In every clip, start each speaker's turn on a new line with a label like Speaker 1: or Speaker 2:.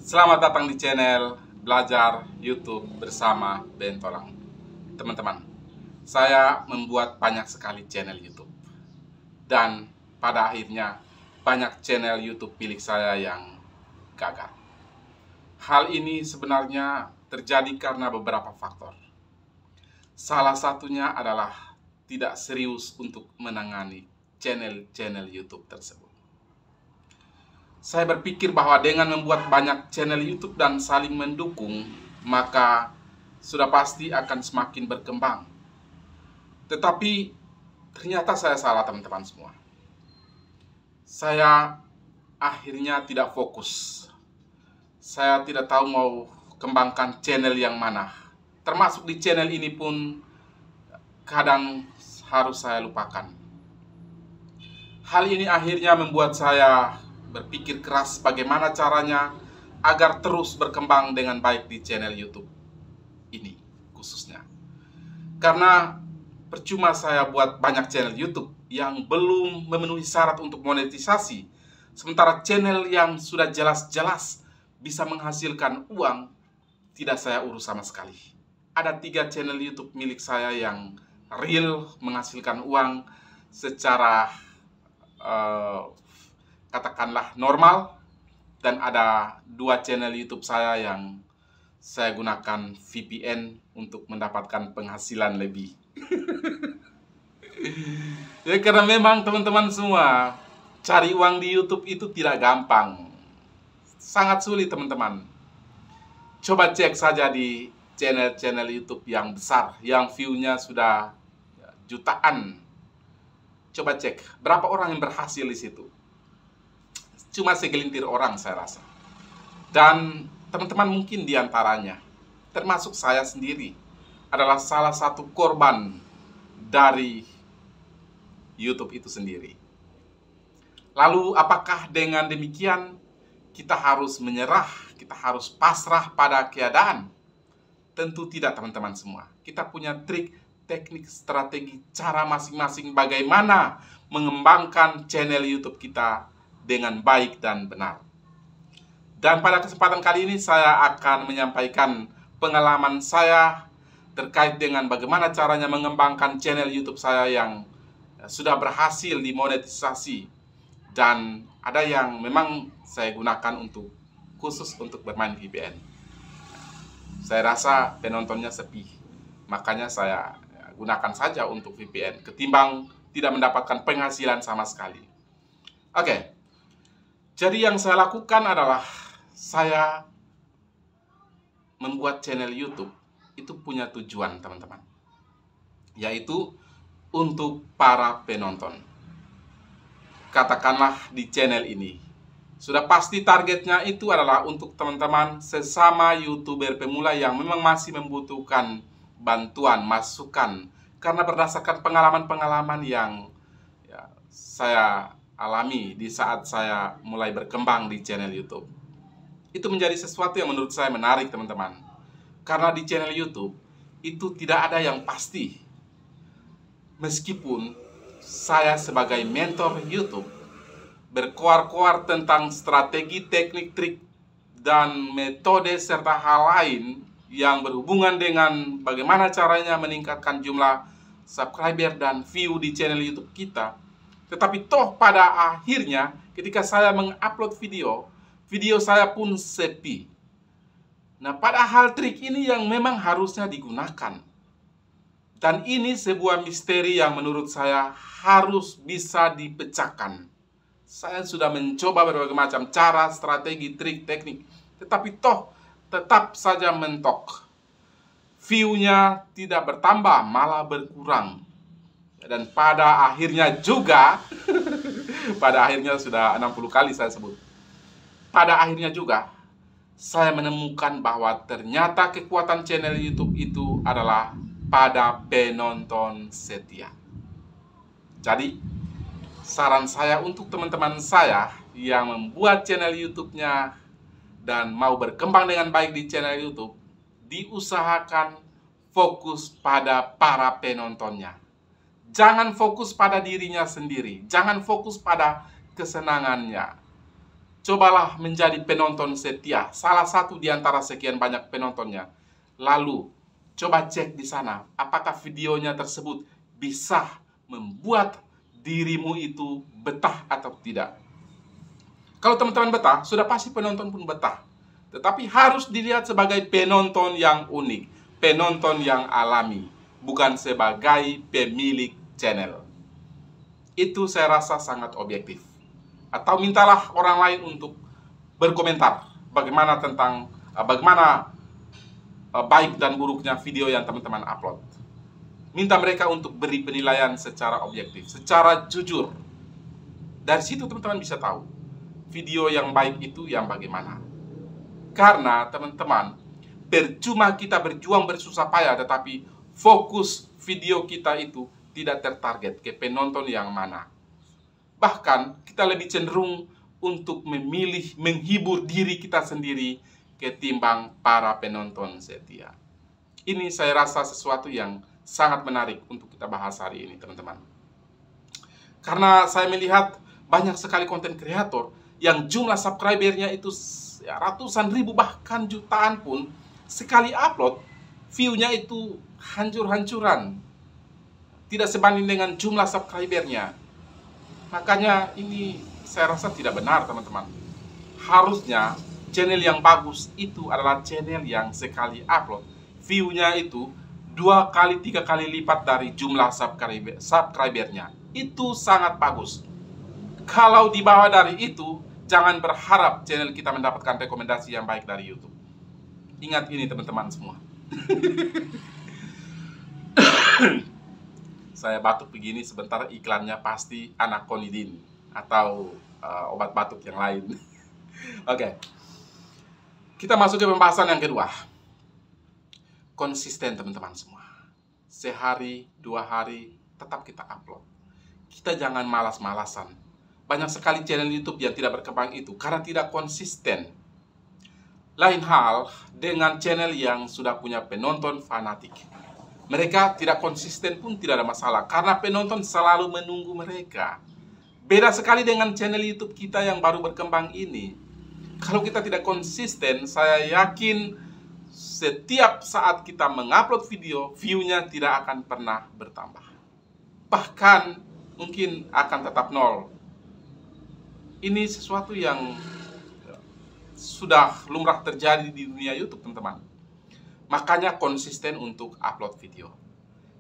Speaker 1: Selamat datang di channel Belajar YouTube bersama Bentolang. Teman-teman, saya membuat banyak sekali channel YouTube. Dan pada akhirnya banyak channel YouTube milik saya yang gagal. Hal ini sebenarnya terjadi karena beberapa faktor. Salah satunya adalah tidak serius untuk menangani channel-channel YouTube tersebut. Saya berpikir bahwa dengan membuat banyak channel YouTube dan saling mendukung, maka sudah pasti akan semakin berkembang. Tetapi ternyata saya salah, teman-teman semua. Saya akhirnya tidak fokus. Saya tidak tahu mau kembangkan channel yang mana. Termasuk di channel ini pun kadang harus saya lupakan. Hal ini akhirnya membuat saya berpikir keras bagaimana caranya agar terus berkembang dengan baik di channel YouTube ini khususnya. Karena percuma saya buat banyak channel YouTube yang belum memenuhi syarat untuk monetisasi, sementara channel yang sudah jelas-jelas bisa menghasilkan uang tidak saya urus sama sekali. Ada 3 channel YouTube milik saya yang real menghasilkan uang secara katakanlah normal, dan ada 2 channel YouTube saya yang saya gunakan VPN untuk mendapatkan penghasilan lebih. Ya, karena memang teman-teman semua, cari uang di YouTube itu tidak gampang. Sangat sulit, teman-teman. Coba cek saja di channel-channel YouTube yang besar, yang view-nya sudah jutaan. Coba cek berapa orang yang berhasil di situ. Cuma segelintir orang saya rasa. Dan teman-teman mungkin diantaranya, termasuk saya sendiri, adalah salah satu korban dari YouTube itu sendiri. Lalu apakah dengan demikian kita harus menyerah, kita harus pasrah pada keadaan? Tentu tidak, teman-teman semua. Kita punya trik, teknik, strategi, cara masing-masing bagaimana mengembangkan channel YouTube kita dengan baik dan benar. Dan pada kesempatan kali ini saya akan menyampaikan pengalaman saya terkait dengan bagaimana caranya mengembangkan channel YouTube saya yang sudah berhasil dimonetisasi, dan ada yang memang saya gunakan untuk khusus untuk bermain VPN. Saya rasa penontonnya sepi, makanya saya gunakan saja untuk VPN ketimbang tidak mendapatkan penghasilan sama sekali. Oke. Jadi yang saya lakukan adalah saya membuat channel YouTube itu punya tujuan, teman-teman, yaitu untuk para penonton. Katakanlah di channel ini sudah pasti targetnya itu adalah untuk teman-teman sesama YouTuber pemula yang memang masih membutuhkan bantuan, masukan, karena berdasarkan pengalaman-pengalaman yang saya alami di saat saya mulai berkembang di channel YouTube. Itu menjadi sesuatu yang menurut saya menarik, teman-teman. Karena di channel YouTube itu tidak ada yang pasti. Meskipun saya sebagai mentor YouTube berkoar-koar tentang strategi, teknik, trik, dan metode serta hal lain yang berhubungan dengan bagaimana caranya meningkatkan jumlah subscriber dan view di channel YouTube kita. Tetapi toh pada akhirnya ketika saya mengupload video saya pun sepi. Nah, padahal trik ini yang memang harusnya digunakan. Dan ini sebuah misteri yang menurut saya harus bisa dipecahkan. Saya sudah mencoba berbagai macam cara, strategi, trik, teknik, tetapi toh tetap saja mentok. View-nya tidak bertambah, malah berkurang. Dan pada akhirnya juga pada akhirnya sudah 60 kali saya sebut. Pada akhirnya juga saya menemukan bahwa ternyata kekuatan channel YouTube itu adalah pada penonton setia. Jadi saran saya untuk teman-teman saya yang membuat channel YouTube-nya dan mau berkembang dengan baik di channel YouTube, diusahakan fokus pada para penontonnya. Jangan fokus pada dirinya sendiri. Jangan fokus pada kesenangannya. cobalah menjadi penonton setia, salah satu di antara sekian banyak penontonnya. Lalu, coba cek di sana, apakah videonya tersebut bisa membuat dirimu itu betah atau tidak. Kalau teman-teman betah, sudah pasti penonton pun betah. Tetapi harus dilihat sebagai penonton yang unik, penonton yang alami, bukan sebagai pemilik channel. Itu saya rasa sangat objektif. Atau mintalah orang lain untuk berkomentar bagaimana baik dan buruknya video yang teman-teman upload. Minta mereka untuk beri penilaian secara objektif, secara jujur. Dari situ teman-teman bisa tahu video yang baik itu yang bagaimana. Karena teman-teman, percuma kita berjuang bersusah payah, tetapi fokus video kita itu tidak tertarget ke penonton yang mana. Bahkan kita lebih cenderung untuk memilih menghibur diri kita sendiri ketimbang para penonton setia. Ini saya rasa sesuatu yang sangat menarik untuk kita bahas hari ini, teman-teman. Karena saya melihat banyak sekali konten kreator yang jumlah subscribernya itu ratusan ribu bahkan jutaan pun, sekali upload view-nya itu hancur-hancuran, tidak sebanding dengan jumlah subscribernya. Makanya ini saya rasa tidak benar, teman-teman. Harusnya channel yang bagus itu adalah channel yang sekali upload view-nya itu 2 kali 3 kali lipat dari jumlah subscribernya. Itu sangat bagus. Kalau di bawah dari itu, jangan berharap channel kita mendapatkan rekomendasi yang baik dari YouTube. Ingat ini teman-teman semua. Saya batuk begini sebentar, iklannya pasti anaconidin atau obat batuk yang lain. Oke. Kita masuk ke pembahasan yang kedua. Konsisten teman-teman semua. Sehari, 2 hari tetap kita upload. Kita jangan malas-malasan. Banyak sekali channel YouTube yang tidak berkembang itu karena tidak konsisten. Lain hal dengan channel yang sudah punya penonton fanatik. Mereka tidak konsisten pun tidak ada masalah karena penonton selalu menunggu mereka. Beda sekali dengan channel YouTube kita yang baru berkembang ini. Kalau kita tidak konsisten, saya yakin setiap saat kita mengupload video, view-nya tidak akan pernah bertambah. Bahkan mungkin akan tetap nol. Ini sesuatu yang sudah lumrah terjadi di dunia YouTube, teman-teman. Makanya konsisten untuk upload video.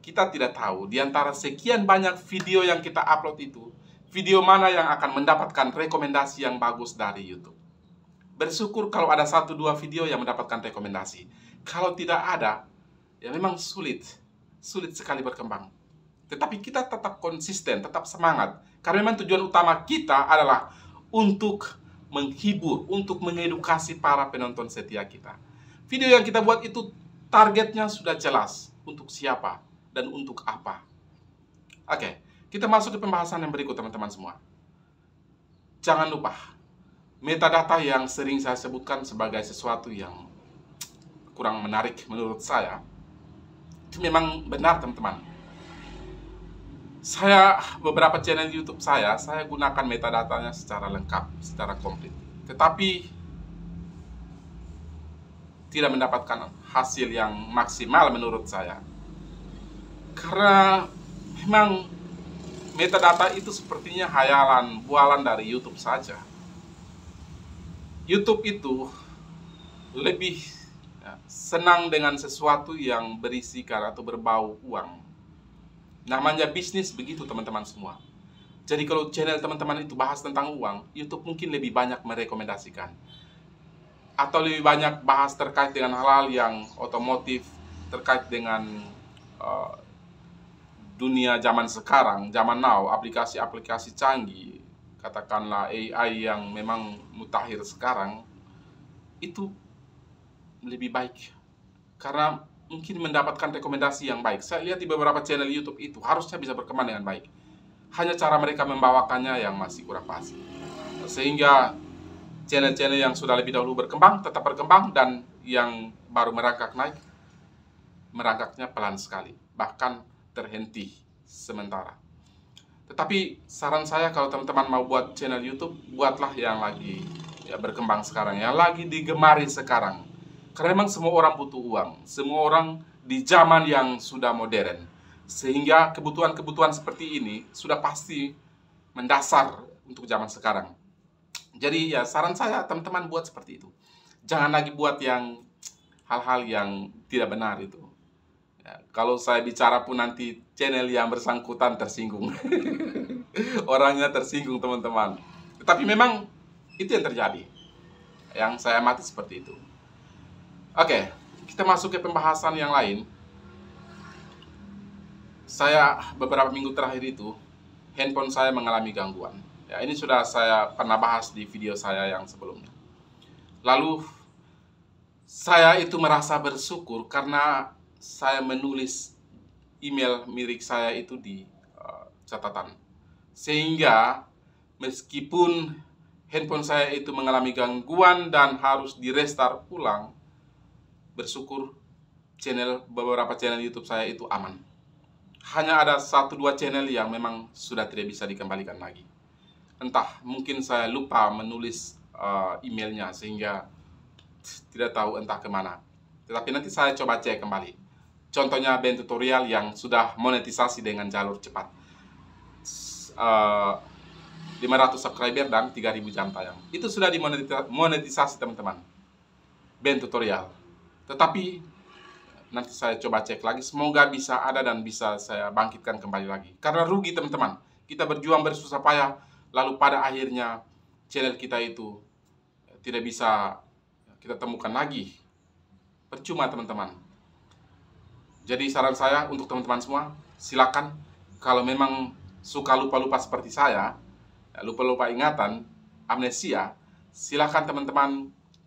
Speaker 1: Kita tidak tahu di antara sekian banyak video yang kita upload itu, video mana yang akan mendapatkan rekomendasi yang bagus dari YouTube. Bersyukur kalau ada 1-2 video yang mendapatkan rekomendasi. Kalau tidak ada, ya memang sulit sekali berkembang. Tetapi kita tetap konsisten, tetap semangat. Karena memang tujuan utama kita adalah untuk menghibur, untuk mengedukasi para penonton setia kita. Video yang kita buat itu targetnya sudah jelas. Untuk siapa dan untuk apa. Oke, kita masuk ke pembahasan yang berikut, teman-teman semua. Jangan lupa, metadata yang sering saya sebutkan sebagai sesuatu yang kurang menarik menurut saya, itu memang benar, teman-teman. Beberapa channel YouTube saya gunakan metadatanya secara lengkap, secara komplit. Tetapi tidak mendapatkan hasil yang maksimal menurut saya. Karena memang metadata itu sepertinya hayalan, bualan dari YouTube saja. YouTube itu lebih senang dengan sesuatu yang berisikan atau berbau uang. Namanya bisnis begitu, teman-teman semua. Jadi kalau channel teman-teman itu bahas tentang uang, YouTube mungkin lebih banyak merekomendasikan. Atau lebih banyak bahas terkait dengan hal-hal yang otomotif, terkait dengan dunia zaman sekarang, zaman now, aplikasi-aplikasi canggih, katakanlah AI yang memang mutakhir sekarang, itu lebih baik. Karena mungkin mendapatkan rekomendasi yang baik. Saya lihat di beberapa channel YouTube itu harusnya bisa berkembang dengan baik. Hanya cara mereka membawakannya yang masih kurang pas. Sehingga channel-channel yang sudah lebih dahulu berkembang tetap berkembang, dan yang baru merangkak naik, merangkaknya pelan sekali, bahkan terhenti sementara. Tetapi saran saya, kalau teman-teman mau buat channel YouTube, buatlah yang lagi ya berkembang sekarang, yang lagi digemari sekarang. Karena memang semua orang butuh uang, semua orang di zaman yang sudah modern, sehingga kebutuhan-kebutuhan seperti ini sudah pasti mendasar untuk zaman sekarang. Jadi ya saran saya teman-teman buat seperti itu. Jangan lagi buat yang hal-hal yang tidak benar itu. Ya, kalau saya bicara pun nanti channel yang bersangkutan tersinggung. Orangnya tersinggung teman-teman. Tetapi memang itu yang terjadi. Yang saya amati seperti itu. Oke, kita masuk ke pembahasan yang lain. Saya beberapa minggu terakhir itu handphone saya mengalami gangguan. Ya, ini sudah saya pernah bahas di video saya yang sebelumnya. Lalu saya itu merasa bersyukur karena saya menulis email milik saya itu di catatan. Sehingga meskipun handphone saya itu mengalami gangguan dan harus di-restart ulang, bersyukur beberapa channel YouTube saya itu aman. Hanya ada 1-2 channel yang memang sudah tidak bisa dikembalikan lagi. Entah, mungkin saya lupa menulis emailnya sehingga tidak tahu entah kemana. Tetapi nanti saya coba cek kembali. Contohnya Ben Tutorial yang sudah monetisasi dengan jalur cepat. 500 subscriber dan 3000 jam tayang. Itu sudah dimonetisasi teman-teman. Ben Tutorial. Tetapi nanti saya coba cek lagi. Semoga bisa ada dan bisa saya bangkitkan kembali lagi. Karena rugi teman-teman. Kita berjuang bersusah payah, lalu pada akhirnya channel kita itu tidak bisa kita temukan lagi. Percuma teman-teman. Jadi saran saya untuk teman-teman semua, silakan kalau memang suka lupa-lupa seperti saya, lupa-lupa ingatan, amnesia, silakan teman-teman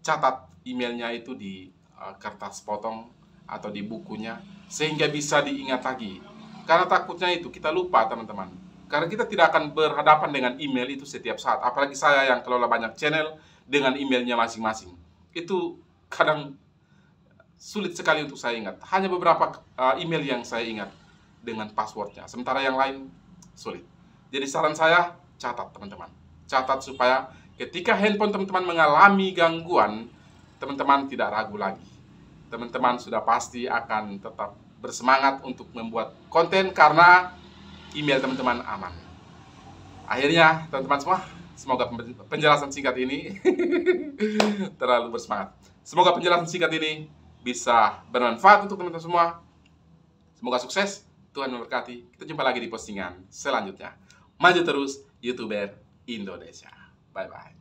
Speaker 1: catat emailnya itu di kertas potong atau di bukunya sehingga bisa diingat lagi. Karena takutnya itu kita lupa teman-teman. Karena kita tidak akan berhadapan dengan email itu setiap saat. Apalagi saya yang kelola banyak channel dengan emailnya masing-masing. Itu kadang sulit sekali untuk saya ingat. Hanya beberapa email yang saya ingat dengan passwordnya. Sementara yang lain sulit. Jadi saran saya, catat teman-teman. Catat supaya ketika handphone teman-teman mengalami gangguan, teman-teman tidak ragu lagi. Teman-teman sudah pasti akan tetap bersemangat untuk membuat konten karena email teman-teman aman. Akhirnya teman-teman semua, semoga penjelasan singkat ini terlalu bersemangat. Semoga penjelasan singkat ini bisa bermanfaat untuk teman-teman semua. Semoga sukses, Tuhan memberkati. Kita jumpa lagi di postingan selanjutnya. Maju terus, YouTuber Indonesia. Bye-bye.